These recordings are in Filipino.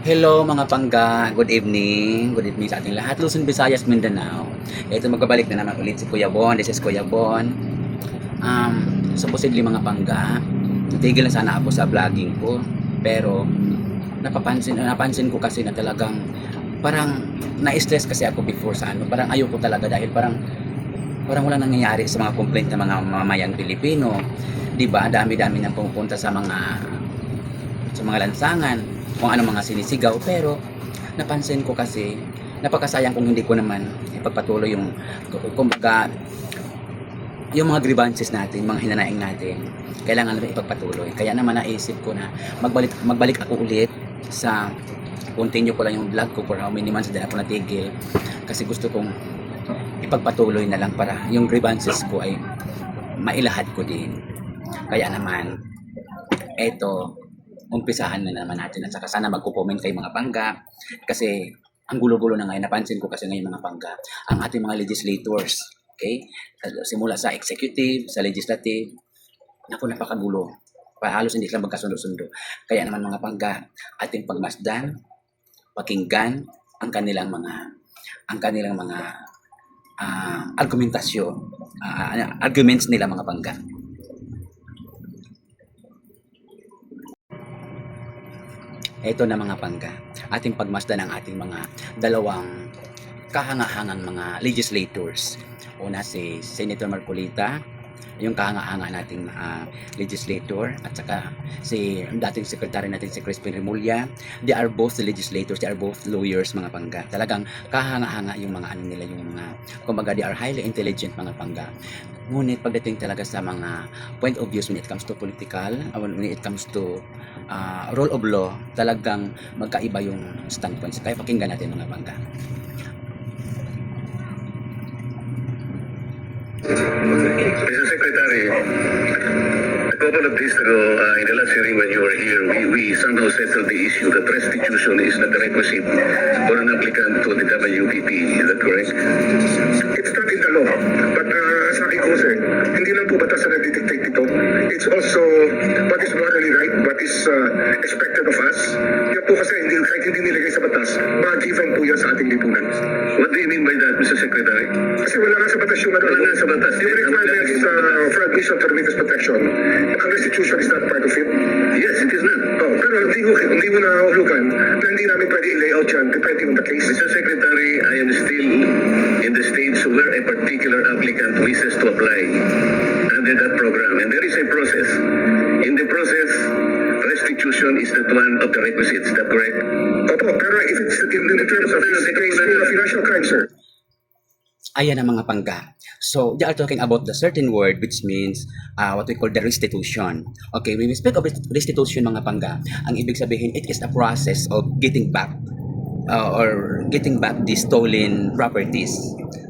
Hello mga pangga, good evening. Good evening sa ating lahat. Luzon, Visayas, Mindanao. Ito magbabalik na naman ulit si Kuya Bon. This is Kuya Bon. Supposedly mga pangga, natigil na sana ako sa vlogging ko. Pero napansin ko kasi na talagang parang na-stress kasi ako before sa ano. Parang ayoko talaga dahil parang wala nangyayari sa mga complaint ng mga mamamayang Pilipino. 'Di ba? Dami-dami nang pumupunta sa mga lansangan, kung ano mga sinisigaw, pero napansin ko kasi napakasayang kung hindi ko naman ipagpatuloy kumbaga yung mga grievances natin, mga hinanaing natin, kailangan natin ipagpatuloy. Kaya naman naisip ko na magbalik ako ulit sa continue ko lang yung vlog ko for how many months din ako natigil kasi gusto kong ipagpatuloy na lang para yung grievances ko ay mailahad ko din. Kaya naman eto, umpisahan na naman natin at saka sana magko-comment kayo mga pangga kasi ang gulo-gulo na ngayon. Napansin ko kasi ngayon mga pangga ang ating mga legislators, okay, simula sa executive, sa legislative, naku, napakagulo, halos hindi sila magkasundo-sundo. Kaya naman mga pangga, ating pagmasdan, pakinggan ang kanilang mga argumentasyon, arguments nila mga pangga. Ito na mga pangga, ating pagmasdan ng ating mga dalawang kahanga-hangang mga legislators. Una si Senator Marcolita, yung kahanga-hanga nating legislator, at saka si dating secretary natin si Crispin Remulla. They are both the legislators, they are both lawyers mga pangga. Talagang kahanga-hanga yung mga ano nila, yung mga kumbaga they are highly intelligent mga pangga. Ngunit pagdating talaga sa mga point of views when it comes to political, when it comes to rule of law, talagang magkaiba yung standpoints. Kaya pakinggan natin mga pangga. Mr. Secretary, a couple of days ago, in the last hearing when you were here, we somehow settled the issue that restitution is not a requisite for an applicant to the WPP. Is that correct? It's not in the law. But sa akin po sir, hindi lang po batas na nagdidictate ito. It's also what is morally right, what is expected of us. Yan po kasi kahit hindi nilagay sa batas, ma-given po yan sa ating lipunan. What do you mean by that, Mr. Secretary? Kasi wala nga sa batas yung Wala nga sa batas. Yung requirements for admission to remittance protection, ang restitution is not part of it. Yes, it is not. Oh, pero hindi mo nahulugan na hindi namin pwede i-layout yan depending on the case. Mr. Secretary, I am still in the stage where a particular applicant wishes to apply under that program. And there is a process. In the process, restitution is not one of the requisites. Is that correct? Opo, pero if it's in the terms of this case, financial crime, sir. Ayan ang mga pangga. So, they are talking about the certain word which means what we call the restitution. Okay, when we speak of restitution mga pangga, ang ibig sabihin, it is a process of getting back or getting back the stolen properties.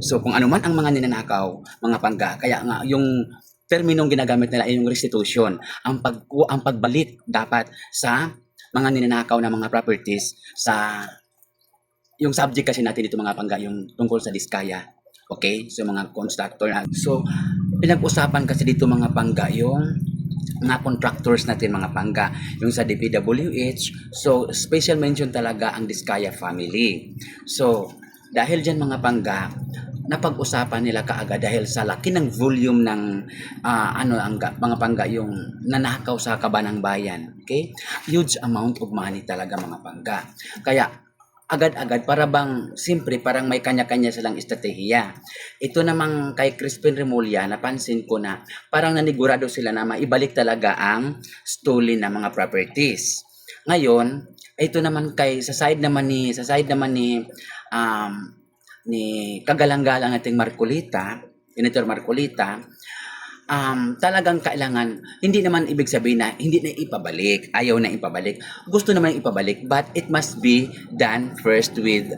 So, kung ano man ang mga ninanakaw, mga pangga, kaya nga yung terminong ginagamit nila ay yung restitution. Ang pagbalik dapat sa mga ninanakaw na mga properties sa yung subject kasi natin dito mga pangga, yung tungkol sa diskaya. Okay? So mga constructor. So pinag-usapan kasi dito mga pangga yung mga contractors natin mga pangga, yung sa DPWH. So special mention talaga ang Diskaya family. So dahil dyan mga pangga, napag-usapan nila kaagad dahil sa laki ng volume ng mga pangga yung nanakaw sa kabanang bayan. Okay? Huge amount of money talaga mga pangga. Kaya agad-agad para bang simpre parang may kanya-kanya silang estratehiya. Ito namang kay Crispin Remulla, napansin ko na parang nanigurado sila na maibalik talaga ang stolen na mga properties. Ngayon, ito naman sa side naman ni kagalang-galang nating Marcolita, Senator Marcolita, talagang kailangan, hindi naman ibig sabihin na hindi na ipabalik, ayaw na ipabalik, gusto naman ipabalik, but it must be done first with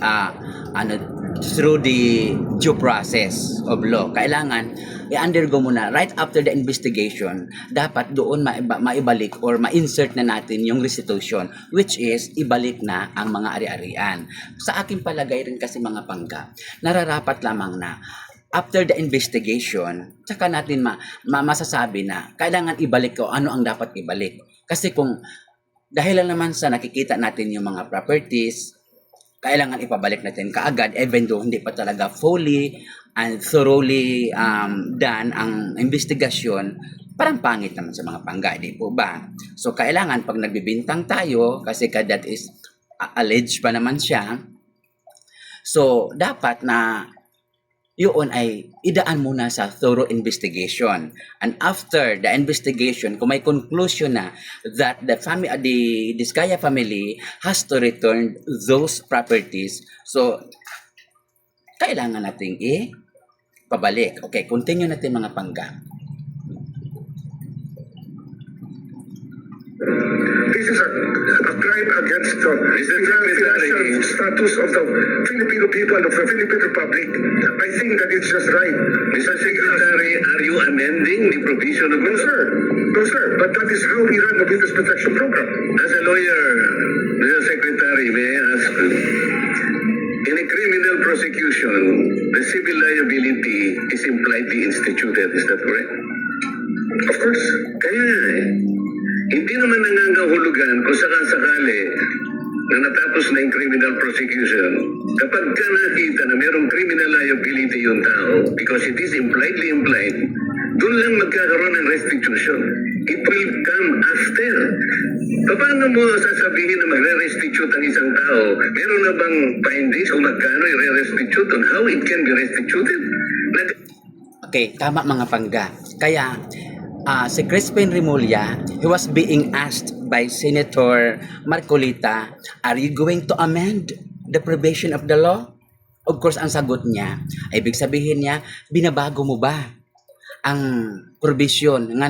through the due process of law. Kailangan i-undergo muna right after the investigation, dapat doon maibalik or ma-insert na natin yung restitution, which is ibalik na ang mga ari-arian. Sa aking palagay rin kasi mga pangga, nararapat lamang na after the investigation, tsaka natin masasabi na kailangan ibalik ko ano ang dapat ibalik. Kasi kung dahil lang naman sa nakikita natin yung mga properties, kailangan ipabalik natin kaagad even though hindi pa talaga fully and thoroughly done ang investigasyon. Parang pangit naman sa mga pangga, di po ba? So, kailangan pag nagbibintang tayo, kasi that is alleged pa naman siya, so, dapat na yun ay idaan muna sa thorough investigation. And after the investigation, kung may conclusion na that the Diskaya family has to return those properties, so, kailangan nating pabalik. Okay, continue natin mga pangga. This is a crime against the financial status of the Filipino people of the Philippine Republic. I think that it's just right. Mr. Secretary, are you amending the provision of No, sir. No, sir. But that is how we run the Witness Protection Program. As a lawyer, Mr. Secretary, may I ask, in a criminal prosecution, the civil liability is impliedly instituted. Is that correct? Of course. Kaya hindi naman nangangahulugan kung sakasakali na natapos na yung criminal prosecution, kapag ka nakita na merong criminal liability yung tao, because it is impliedly implied, doon lang magkakaroon ng restitution. It will come after. Paano mo sasabihin na magre-restitute ang isang tao? Meron na bang findings kung magkano i-restitute on how it can be restituted? Okay, tama mga pangga. Kaya, si Crispin Remulla, he was being asked by Senator Marcolita, are you going to amend the provision of the law? Of course, ang sagot niya, ay ibig sabihin niya, binabago mo ba ang provision nga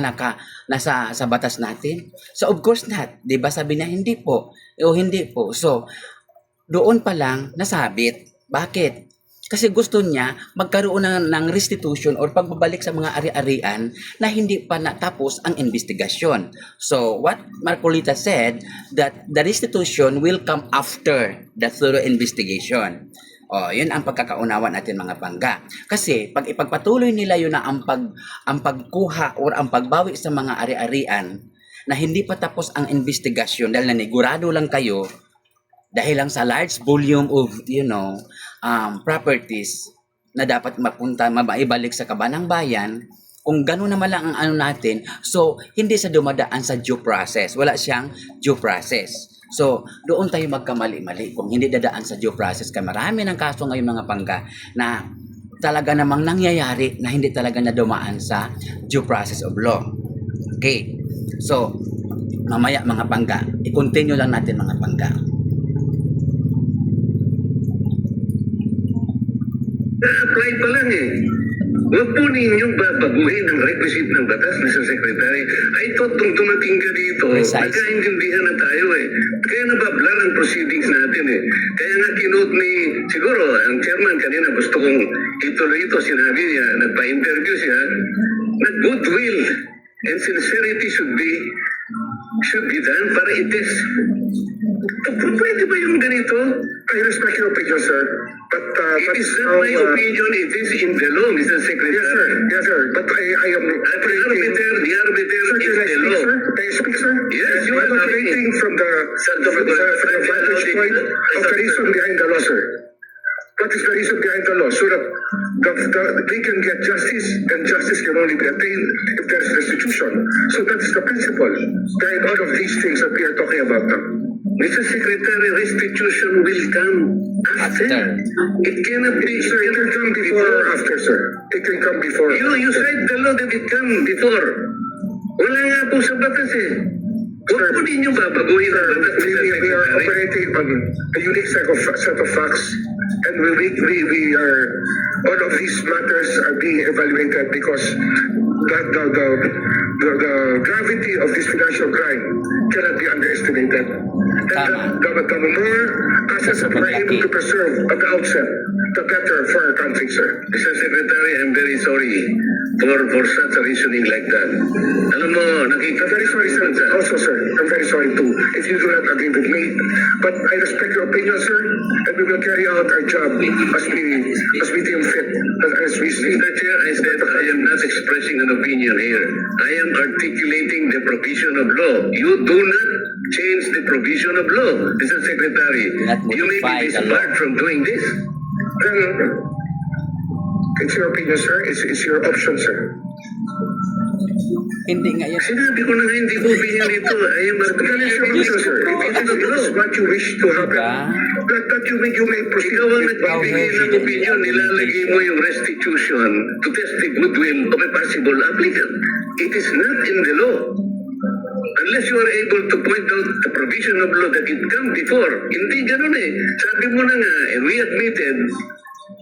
nasa sa batas natin? So, of course not. Diba sabi niya, hindi po. O hindi po. So, doon pa lang nasabit. Bakit? Kasi gusto niya magkaroon ng restitution or pagbabalik sa mga ari-arian na hindi pa natapos ang investigasyon. So, what Marcolita said, that the restitution will come after the thorough investigation. O, yun ang pagkakaunawa natin mga pangga. Kasi, pag ipagpatuloy nila yun na ang pagkuha or ang pagbawi sa mga ari-arian na hindi pa tapos ang investigasyon dahil nanigurado lang kayo dahil lang sa large volume of, properties na dapat maibalik sa kabanang bayan, kung gano'n naman lang ang ano natin, so, hindi sa dumadaan sa due process. Wala siyang due process. So, doon tayo magkamali-mali kung hindi dadaan sa due process. Kaya marami ng kaso ngayon mga pangga na talaga namang nangyayari na hindi talaga na dumaan sa due process of law. Okay. So, mamaya mga pangga, i-continue lang natin mga pangga. Na-apply pa lang eh. Huwag po ninyong babaguhin ang requisite ng batas, Mr. Secretary. I thought nung dumating ka dito, Precise. nagkaintindihan na tayo eh. Kaya nabablar ang proceedings natin eh. Kaya nga kinote ni, siguro, ang chairman kanina gusto kong ituloy ito, sinabi niya, nagpa-interview siya, na goodwill and sincerity should be done para i-test. Pwede ba yung ganito? I respect your opinion, sir. But It is not my opinion, it is in the law, Mr. Secretary. Yes, sir. Yes, sir. But I am At the arbiter Sir, is can I the speak, law. sir? Can I speak, sir? Yes, you I'm are operating from the vantage point of the reason behind the law, sir. What is the reason behind the law? So that they can get justice, and justice can only be attained if there is restitution. So that's the principle behind all of these things that we are talking about now. Mr. Secretary, restitution will come after. It cannot be. Sir, it can come before or after, sir. It can come before. You said the law that it come before. Wala nga po sa batas eh. Huwag po ninyo babaguhin ang batas, Mr. We are Secretary. operating on a unique set of facts, and we are all of these matters are being evaluated because the gravity of this financial crime cannot be underestimated. And the more assets that we're able to preserve at the outset, the better for our country, sir. Mr. Secretary, I'm very sorry for such a reasoning like that. Alam mo, nakikita I'm very sorry, sir. Also, sir, I'm very sorry too if you do not agree with me. But I respect your opinion, sir, and we will carry out our job as we deem fit, as we see. Mr. Chair, I said I am not expressing an opinion here. I am articulating the provision of law. You do not change the provision of law, Mr. Secretary. Not You may modify be the law. disbarred from doing this. It's your opinion, sir. It's your option, sir. Hindi nga yun. Sinabi ko na nga hindi ko opinion ito. I am a It's your option, sir. If it is what you wish to happen, Diba? that you may proceed. Ikaw ang with- nagbibigay ng opinion, nilalagay mo yung restitution to test the goodwill of a possible applicant. It is not in the law. Unless you are able to point out the provision of law that it come before. Hindi ganun eh. Sabi mo na nga, and we admitted,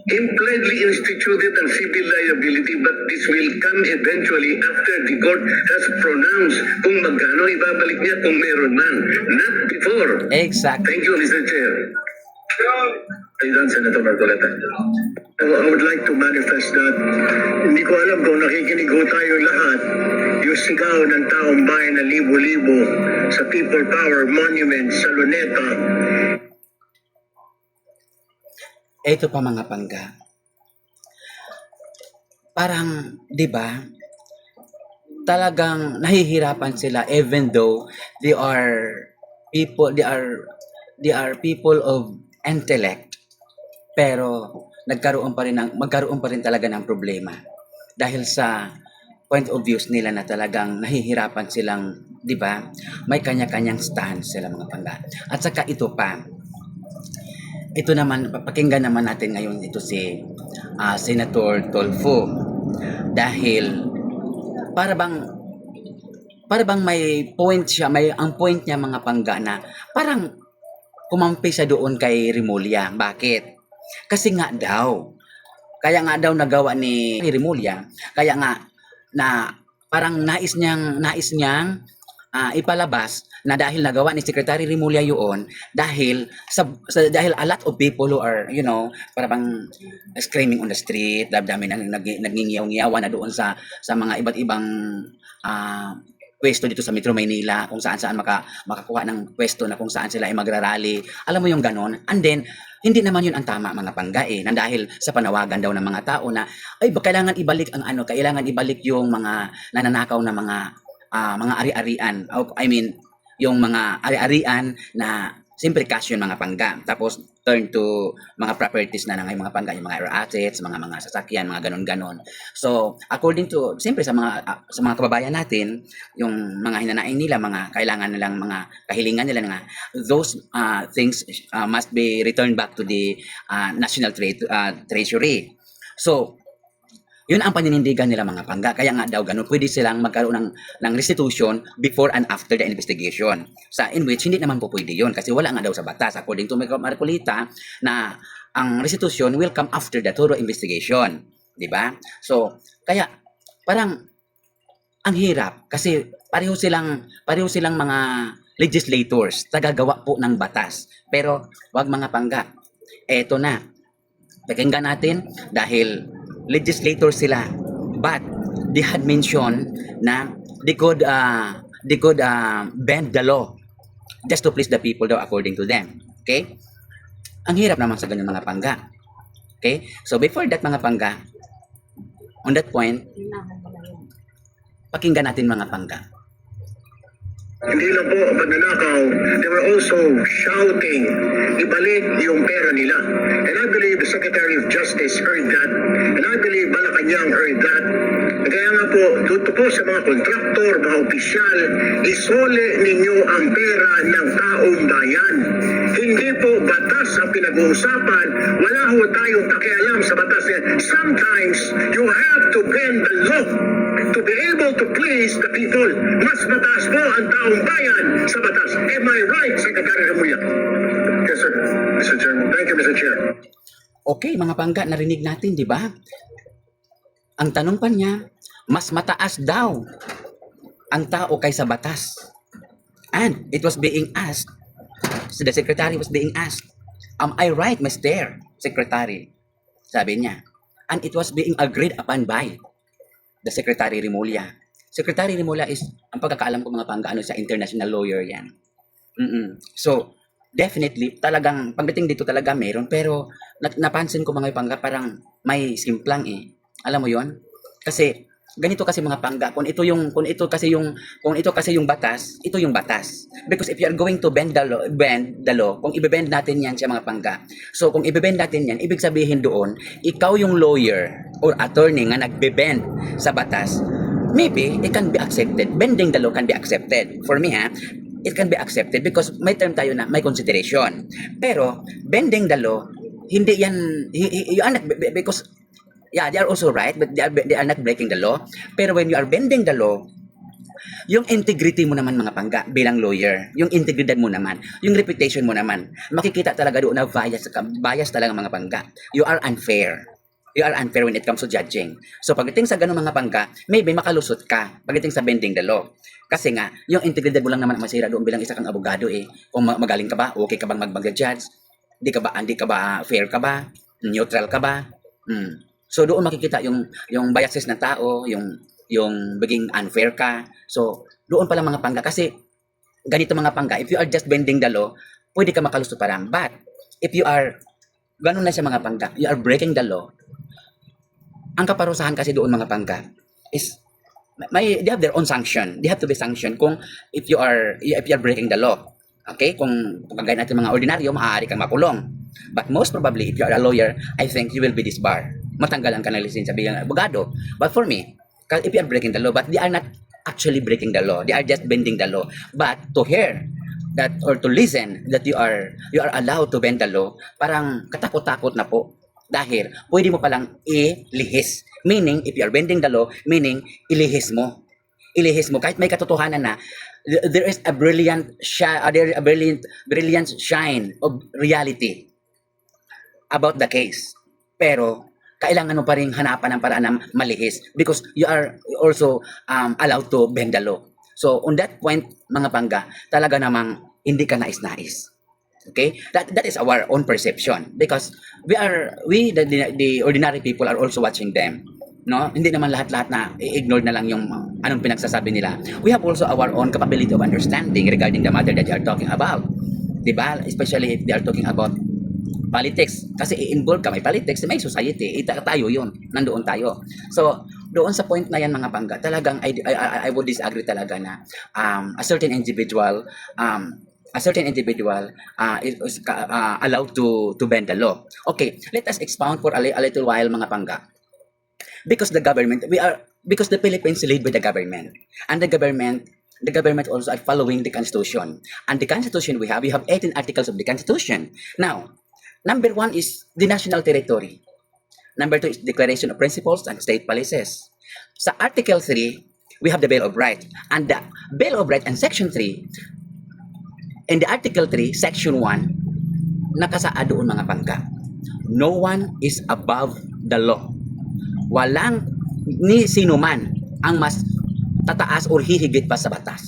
impliedly instituted ang civil liability, but this will come eventually after the court has pronounced kung magkano ibabalik niya kung meron man. Not before. Exactly. Thank you, Mr. Chair. Ayun, Senator Marcoleta. I would like to manifest that hindi ko alam kung nakikinig ho tayo lahat yung sigaw ng taong bayan na libo-libo sa People Power Monument sa Luneta. Ito pa mga pangga. Parang, di ba, talagang nahihirapan sila even though they are people of intellect, pero magkaroon pa rin talaga ng problema dahil sa point of views nila na talagang nahihirapan silang, di ba, may kanya-kanyang stance sila mga pangga. At saka ito pa, ito naman, papakinggan naman natin ngayon ito si Senator Tolfo dahil para bang may point siya, ang point niya mga pangga na parang kumampi siya doon kay Remulla. Bakit? Kasi nga daw, kaya nga daw nagawa ni Remulla, kaya nga na parang nais niyang ipalabas na dahil nagawa ni Secretary Remulla yun dahil dahil a lot of people who are, parang screaming on the street, dami nang nagngingiyaw-ngiyawan na doon sa mga iba't ibang pwesto dito sa Metro Manila, kung saan makakuha ng pwesto na kung saan sila ay magrarally. Alam mo yung ganon. And then, hindi naman yun ang tama mga pangga na dahil sa panawagan daw ng mga tao na ay kailangan ibalik kailangan ibalik yung mga nananakaw na mga ari-arian. I mean, yung mga ari-arian na siyempre cash yun mga pangga. Tapos turn to mga properties na ng mga pangga, yung mga air assets, mga sasakyan, mga ganon-ganon. So, according to, siyempre sa mga kababayan natin, yung mga hinanain nila, mga kailangan nilang, mga kahilingan nila nga, those things must be returned back to the National Treasury. So, yun ang paninindigan nila mga pangga. Kaya nga daw ganun, pwede silang magkaroon ng restitution before and after the investigation. In which, hindi naman po pwede yun kasi wala nga daw sa batas. According to Marcolita, na ang restitution will come after the thorough investigation. Diba? So, kaya parang ang hirap kasi pareho silang mga legislators, tagagawa po ng batas. Pero wag mga pangga. Eto na. Pakinggan natin dahil legislator sila, but they had mentioned na they could bend the law just to please the people daw according to them. Okay? Ang hirap naman sa ganyan mga pangga. Okay? So before that mga pangga, on that point, pakinggan natin mga pangga. Hindi lang po magnanakaw, they were also shouting, ibalik yung pera nila. And I believe the Secretary of Justice heard that. And I believe Malacanang heard that. Kaya nga po, dito po sa mga kontraktor, mga opisyal, isole ninyo ang pera ng taong bayan. Hindi po batas ang pinag-uusapan. Wala ho tayong pakialam sa batas niya. Sometimes, you have to bend the law to be able to please the people. Mas mataas po ang taong bayan sa batas. Am I right, Secretary Remulla? Yes, sir. Mr. Chairman. Thank you, Mr. Chair. Okay, mga pangga, narinig natin, di ba? Ang tanong pa niya, mas mataas daw ang tao kaysa batas. And it was being asked, so the secretary was being asked, am I right, Mr. Secretary? Sabi niya. And it was being agreed upon by the Secretary Remulla. Secretary Remulla is, ang pagkakaalam ko mga pangga, sa international lawyer yan. So, definitely, talagang, pagdating dito talaga meron, pero napansin ko mga pangga, parang may simplang Alam mo yon? Kasi, ganito kasi mga pangga, kung ito kasi yung batas, ito yung batas. Because if you are going to bend the law, kung ibebend natin yan sa mga pangga. So kung ibebend natin yan, ibig sabihin doon, ikaw yung lawyer or attorney nga nagbe-bend sa batas. Maybe it can be accepted. Bending the law can be accepted. For me it can be accepted because may term tayo na may consideration. Pero bending the law, hindi yan you are not, because yeah, they are also right, but they are not breaking the law. Pero when you are bending the law, yung integrity mo naman mga pangga bilang lawyer, yung integridad mo naman, yung reputation mo naman, makikita talaga doon na bias talaga mga pangga. You are unfair. You are unfair when it comes to judging. So pagdating sa ganung mga pangga, maybe makalusot ka pagdating sa bending the law. Kasi nga, yung integridad mo lang naman masira doon bilang isa kang abogado eh. Kung magaling ka ba, okay ka bang mag-judge? Hindi ka ba fair ka ba? Neutral ka ba? So doon makikita yung biases ng tao, yung maging unfair ka. So doon pala mga pangga kasi ganito mga pangga, if you are just bending the law, pwede ka makalusot parang. But if you are ganun na siya mga pangga, you are breaking the law. Ang kaparusahan kasi doon mga pangga is they have their own sanction. They have to be sanctioned kung if you are breaking the law. Okay? Kung kagaya natin mga ordinaryo, maaari kang makulong. But most probably, if you are a lawyer, I think you will be disbarred. Matanggalan ka ng lisensya bilang abogado. But for me, if you are breaking the law, but they are not actually breaking the law. They are just bending the law. But to hear that or to listen that you are allowed to bend the law, parang katakot-takot na po. Dahil pwede mo palang ilihis. Meaning, if you are bending the law, meaning ilihis mo. Ilihis mo. Kahit may katotohanan na, there is a brilliant shine of reality about the case. Pero kailangan mo pa rin hanapan ng paraan na malihis because you are also allowed to bend the law. So on that point, mga pangga, talaga namang hindi ka nais-nais. Okay? That is our own perception because the ordinary people are also watching them. No? Hindi naman lahat-lahat na i-ignore na lang yung anong pinagsasabi nila. We have also our own capability of understanding regarding the matter that they are talking about. Diba? Especially if they are talking about politics. Kasi i-involve ka, may politics, may society. Tayo yun. Nandoon tayo. So, doon sa point na yan mga pangga, talagang I would disagree talaga na a certain individual is allowed to bend the law. Okay, let us expound for a little while mga pangga. Because the Philippines is led by the government. And the government also are following the Constitution. And the Constitution we have 18 articles of the Constitution. Now, number 1 is the national territory. Number 2 is Declaration of Principles and State Policies. Sa Article 3, we have the Bill of Rights. And the Bill of Rights and Section 3, in the Article 3, Section 1, nakasaad doon mga pangga. No one is above the law. Walang ni sino man ang mas tataas o hihigit pa sa batas.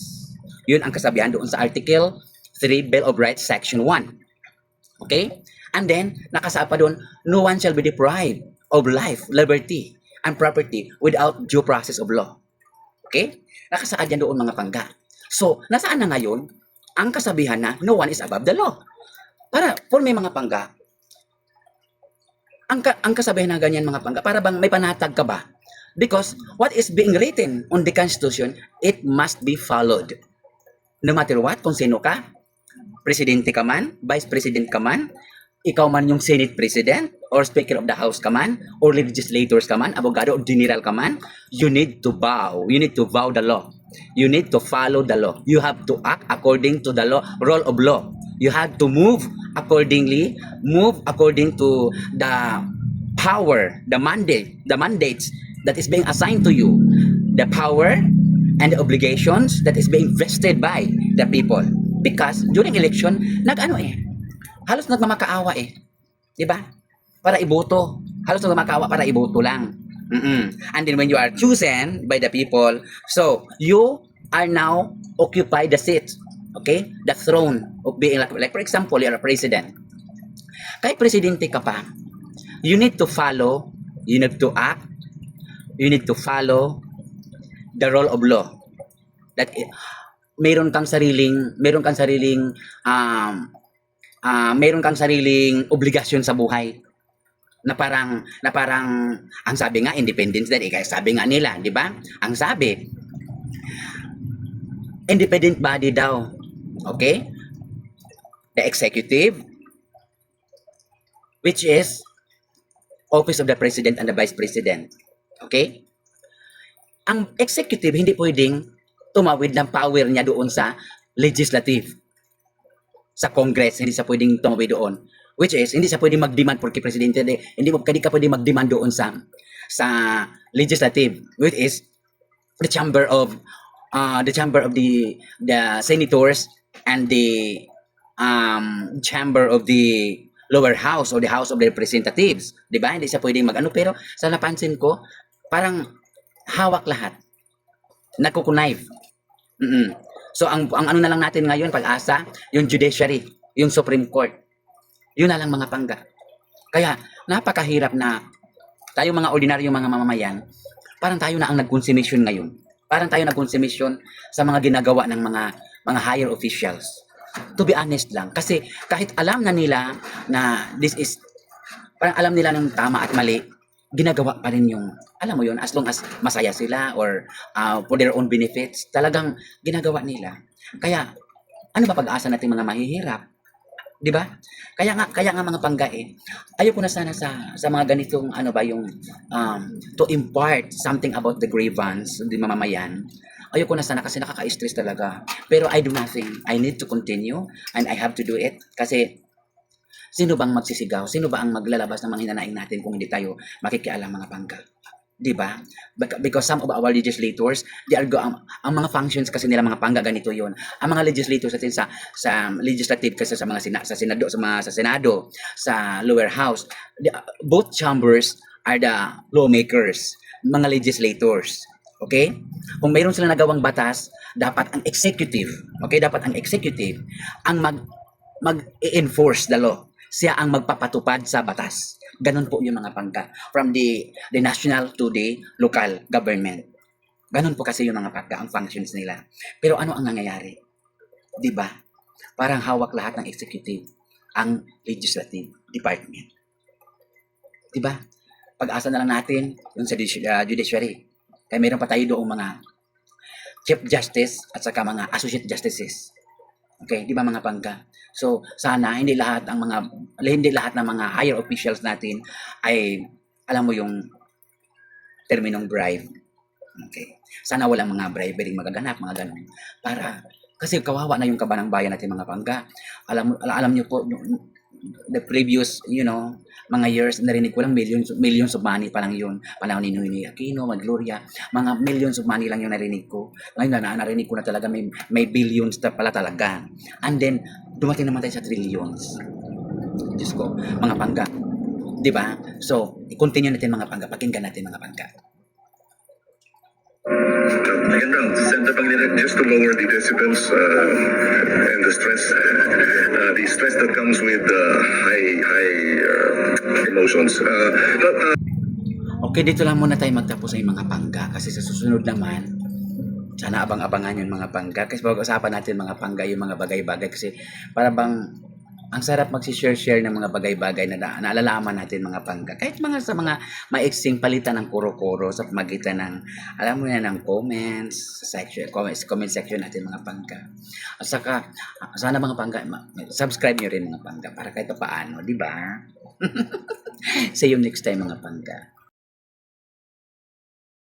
Yun ang kasabihan doon sa Article 3, Bill of Rights, Section 1. Okay? And then, nakasaad pa doon, no one shall be deprived of life, liberty, and property without due process of law. Okay? Nakasaad yan doon mga pangga. So, nasaan na ngayon ang kasabihan na no one is above the law? For may mga pangga, ang kasabihan na ganyan mga pangga, para bang may panatag ka ba? Because what is being written on the Constitution, it must be followed. No matter what, kung sino ka, presidente ka man, vice president ka man, ikaw man yung Senate President, or Speaker of the House ka man, or legislators ka man, abogado or general ka man, you need to bow. You need to vow the law. You need to follow the law. You have to act according to the law, rule of law. You have to move accordingly, move according to the power, the mandates that is being assigned to you, the power and the obligations that is being vested by the people. Because during election, halos nagmamakaawa diba? Para iboto. Halos nagmamakaawa para iboto lang. And then when you are chosen by the people, so you are now occupy the seat, okay? The throne of being like for example, you're a president. Kahit presidente ka pa, you need to follow, you need to act, you need to follow the rule of law. That meron kang sariling obligasyon sa buhay. na parang ang sabi nga Independence Day, kaya sabi nga nila, di ba? Ang sabi, independent body daw. Okay? The executive, which is office of the president and the vice president. Okay? Ang executive hindi pwedeng tumawid ng power niya doon sa legislative, sa Congress, hindi siya pwedeng tumawid doon. Which is, hindi siya pwedeng mag-demand porque presidente, hindi ka pwedeng mag-demand doon sa legislative, which is the chamber of the senators and the chamber of the lower house or the house of the representatives, 'di ba? Hindi siya pwedeng mag-ano, pero sa napansin ko, parang hawak lahat. Nagko-connive. So ang ano na lang natin ngayon, pag-asa, yung judiciary, yung Supreme Court. Yun na lang mga pangga. Kaya napakahirap na tayo mga ordinaryong mga mamamayan, parang tayo na ang nag-consummation ngayon. Parang tayo nag-consummation sa mga ginagawa ng mga higher officials. To be honest lang, kasi kahit alam na nila na this is, parang alam nila ng tama at mali, ginagawa pa rin yung, alam mo yun, as long as masaya sila or for their own benefits, talagang ginagawa nila. Kaya, ano ba pag-asa natin mga mahihirap? 'Di ba? Kaya nga mga pangga ayoko na sana sa mga ganitong ano ba yung to impart something about the grievance ng mamamayan. Ayoko na sana kasi nakaka-stress talaga. Pero I do nothing. I need to continue and I have to do it kasi sino bang magsisigaw? Sino ba ang maglalabas ng mga hinanaing natin kung hindi tayo makikialam mga pangga? 'Di ba? Because some of our legislators, they are ang mga functions kasi nila mga pangga ganito 'yon. Ang mga legislators natin sa legislative kasi sa mga sa Senado, sa lower house, both chambers are the lawmakers, mga legislators. Okay? Kung mayroon silang nagawang batas, dapat ang executive, okay, dapat ang executive ang mag-enforce the law. Siya ang magpapatupad sa batas. Ganon po yung mga pangka. From the national to the local government. Ganon po kasi yung mga pangka, ang functions nila. Pero ano ang nangyayari? Di ba? Parang hawak lahat ng executive ang legislative department. Di ba? Pag-asa na lang natin yung sa judiciary. Kaya meron pa tayo doong mga chief justice at saka mga associate justices. Okay, di ba mga pangka? So, sana hindi lahat ng mga higher officials natin ay alam mo yung terminong bribe. Okay. Sana walang mga bribery magaganap, mga ganun. Para kasi kawawa na yung kabanang bayan natin mga pangka. Alam niyo po the previous, mga years, narinig ko lang millions of money pa lang yun. Panahon ni Noynoy Aquino, Gloria, mga millions of money lang yung narinig ko. Ngayon narinig ko na talaga may billions na pala talaga. And then, dumating naman tayo sa trillions. Diyos ko, mga pangga. Di ba? So, i-continue natin mga pangga. Pakinggan natin mga pangga. Again, Senator Pangilinan, just to lower the decibels and the stress that comes with high emotions. Okay, dito lang muna tayo magtapos ay mga pangga kasi sa susunod naman, sana abang-abangan yung mga pangga kasi pag-usapan natin mga pangga yung mga bagay-bagay kasi para bang ang sarap magsi-share ng mga bagay-bagay na naalalaman natin mga pangga. Kahit sa mga maiksing palitan ng kuro-kuro sa pamagitan ng, alam mo yan, ng comment section natin mga pangga. At saka, sana mga pangga, subscribe nyo rin mga pangga para kahit paano, di ba? See you next time mga pangga.